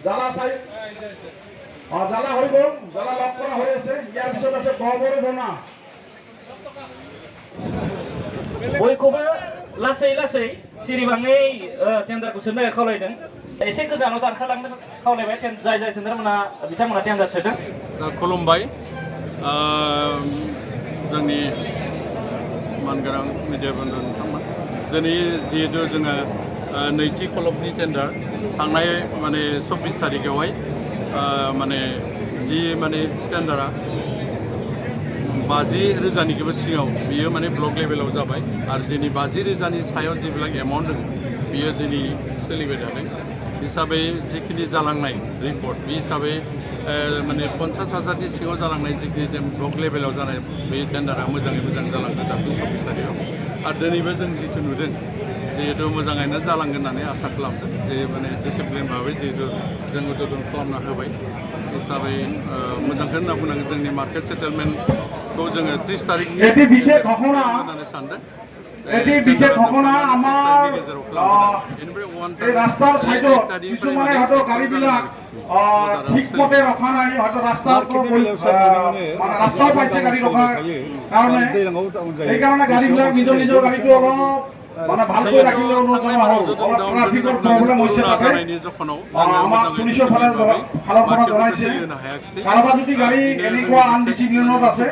জ্বালা চাই জ্বালা হৈ গ'ল, জ্বালা লগ কৰা হৈ আছে। ইয়াৰ পিছত আছে গহবৰো বনা। बयखौबो लासै लासै सिरिबाङै टेन्डारखौ सोनो थाखाय खावलायदों। एसे गोजानाव दानखालांनो खावलायबाय जाय जाय टेन्डारमोना बिथांमोना टेन्डार सोदों। खुलुमबाय जोंनि मानगोनां मिडिया बन्धु नोंथांमोन। दिनै जिहेतु जोङो नैथि खलबनि टेन्डार थांनाय माने 24 तारिखआवहाय माने जि माने टेन्डारा 50,000निबो सिङाव बियो माने ब्लक लेभेलाव जाबाय आरो दिनै 50,000नि सायाव जिबिलाक एमाउन्ट दङ बियो दिनै सोलिबाय थादों हिसाबै जिखिनि जालांनाय रिपर्ट बे हिसाबै माने 50,000नि सिङाव जालांनाय जिखिनि ब्लक लेभेलाव जानाय बे टेन्डारा मोजाङै मोजां जालांदों दाख्लै 24 तारिखआव आरो दिनैबो जों जिथु नुदों जिहेतु मोजाङैनो जालांगोन होननानै आसा खालामदों जे माने डिसिप्लिन भाबै जिहेतु जों उद्बोधन खालामना होबाय हिसाबै मोजांखौ होनना बुंनांगोन। जोंनि मार्केट सेटेलमेन्टखौ जोङो 30 तारिखनि होननानै सानदों। এটি বিশেষ ঘটনা আমাৰ এই ৰাস্তাৰ সাইডত কিছুমানে হয়তো গাড়ীবিলাক ঠিকমতে ৰখা নাই, হয়তো ৰাস্তাৰ মানে ৰাস্তাও পাইছে গাড়ী ৰখাৰ কাৰণে। সেইকাৰণে গাড়ীবিলাক নিজৰ নিজৰ গাড়ীটো অলপ মানে ভালকৈ ৰাখিবলৈ অনুৰোধ জনোৱা হ'ল। অলপ ট্ৰাফিকৰ প্ৰব্লেম হৈছে তাতে। আমাক পুলিচৰ ফালৰ পৰা জনাইছে কাৰোবাৰ যদি গাড়ী এনেকুৱা আনডিচিপ্লিনত আছে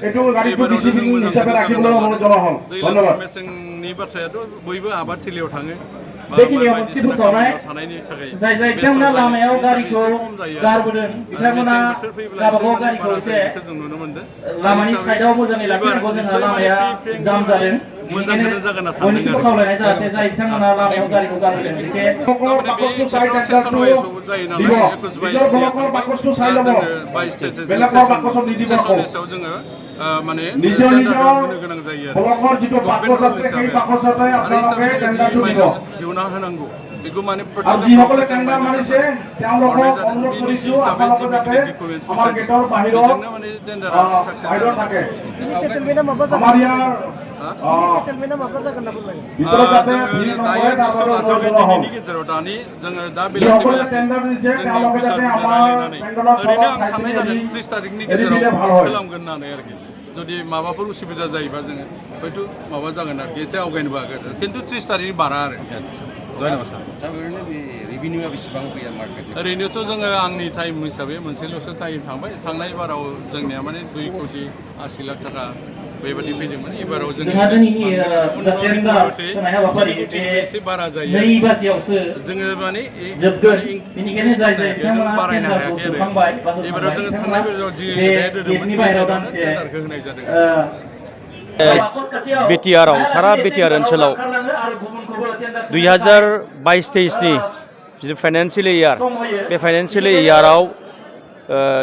এইটো গাড়ীটো ডিচিপ্লিন হিচাপে ৰাখিবলৈ অনুৰোধ জনোৱা হ'ল। ধন্যবাদ। मेसेंनि बाथ्रायाथ' बयबो आबादथिलियाव थाङो बेखिनियाव मोनसे फोसावनाय जाय जाय बिथांमोना लामायाव गारिखौ गारबोदों बिथांमोना गावबागाव गारिखौ एसे लामानि साइडआव मोजाङै लाखिनांगौ। जोंहा लामाया जाम जादों। बयनिसिमबो खावलायनाय जाहाथे जाय बिथांमोना लामायाव गारिखौ गारबोदों एसे माने নিজৰ ব্লকৰ যিটো বাকচ আছে সেই বাকচতে আপোনালোকে টেণ্ডাৰটো দিব। দিউনা होनांगौ बेखौ माने আৰু যিসকলে টেণ্ডাৰ মাৰিছে তেওঁলোকক অনুৰোধ কৰিছো আপোনালোকে যাতে আমাৰ গেটৰ বাহিৰত থাকে। আমাৰ ইয়াৰ ভিতৰত যাতে ভিৰ নকৰে তাৰ বাবে অনুৰোধ জনোৱা হ'ল। যিসকলে টেণ্ডাৰ দিছে তেওঁলোকে যাতে আমাৰ পেণ্ডেলৰ তলত ঠাইখিনি এৰি দিলে ভাল হয়। जुदि माबाफोर उसुबिदा जायोबा जोङो हयथ' माबा जागोन आरोखि एसे आवगायनोबो हागोन खिन्थु 30 तारिखनि बारा आरो। धन्यबाद सार। रेभिनिउआ बेसेबां फैया मार्केट? ओरैनोथ' जोङो आंनि टाइम हिसाबै मोनसेल'सो टाइम थांबाय। थांनाय बाराव जोंनिया माने 2,80,00,000 थाखा बेबायदि फैदोंमोन। एबाराव जोङो एसे बारा जायो जोङो माने बारायनो हायाखै आरो एबाराव जोङो थांनाय बोसोराव जि रेट होदोंमोन टेन्डारखौ होनाय जादों। BTR सारा BTR ओनसोलाव 2022-23नि जितु फाइनान्सियेल इयार बे फाइनान्सियेल इयाराव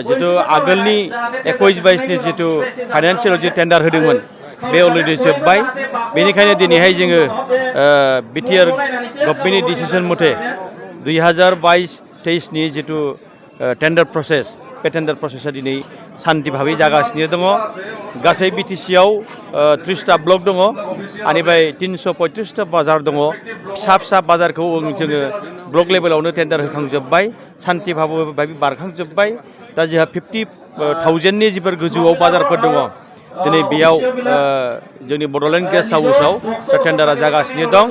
जितु आगोलनि 21-22नि जितु फाइनान्सियेल जि टेन्डार होदोंमोन बे अलरेडि जोब्बाय। बेनिखायनो दिनैहाय जोङो BTR गभर्नमेन्टनि डिसिसन मथे 2022-23नि जितु टेन्डार प्रसेस बे टेन्डार प्रसेसा दिनै सान्थि भाबै जागासिनो दङ। गासै BTCआव 30टा ब्लक दङ आनिफ्राय 335टा बाजार दङ। फिसा फिसा बाजारखौ जोङो ब्लक लेभेलावनो टेन्डार होखांजोब्बाय, सान्थि भाबै बारखांजोब्बाय। दा जोंहा 50,000नि जिफोर गोजौआव बाजारफोर दङ दिनै बेयाव जोंनि बड'लेण्ड गेस्ट हाउसआव टेन्डारा जागासिनो दं।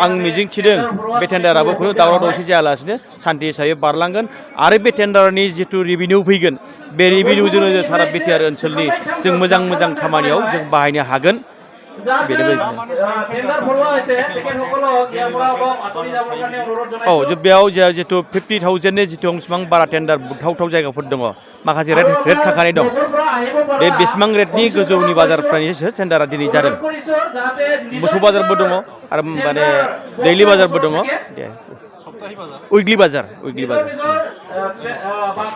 आं मिजिंथिदों बे टेन्डाराबो खुनु दावराव दावसि जायालासिनो सान्थि हिसाबै बारलांगोन आरो बे टेन्डारनि जिथु रेभिनिउ फैगोन बे रेभिनिउजोंनो जों सारा BTR ओनसोलनि जों मोजां मोजां खामानियाव जों बाहायनो हागोन। बेयाव जोंहा जितु 50,000नि जितु बेसेबां बारा टेन्डार बुथावथाव जायगाफोर दङ माखासे रेट खाखानाय दं। बे बेसेबां रेटनि गोजौनि बाजारफोरनिसो टेन्डारा दिनै जादों। मोसौ बाजारबो दङ आरो माने दैलि बाजारबो दङ। उइकलि बाजार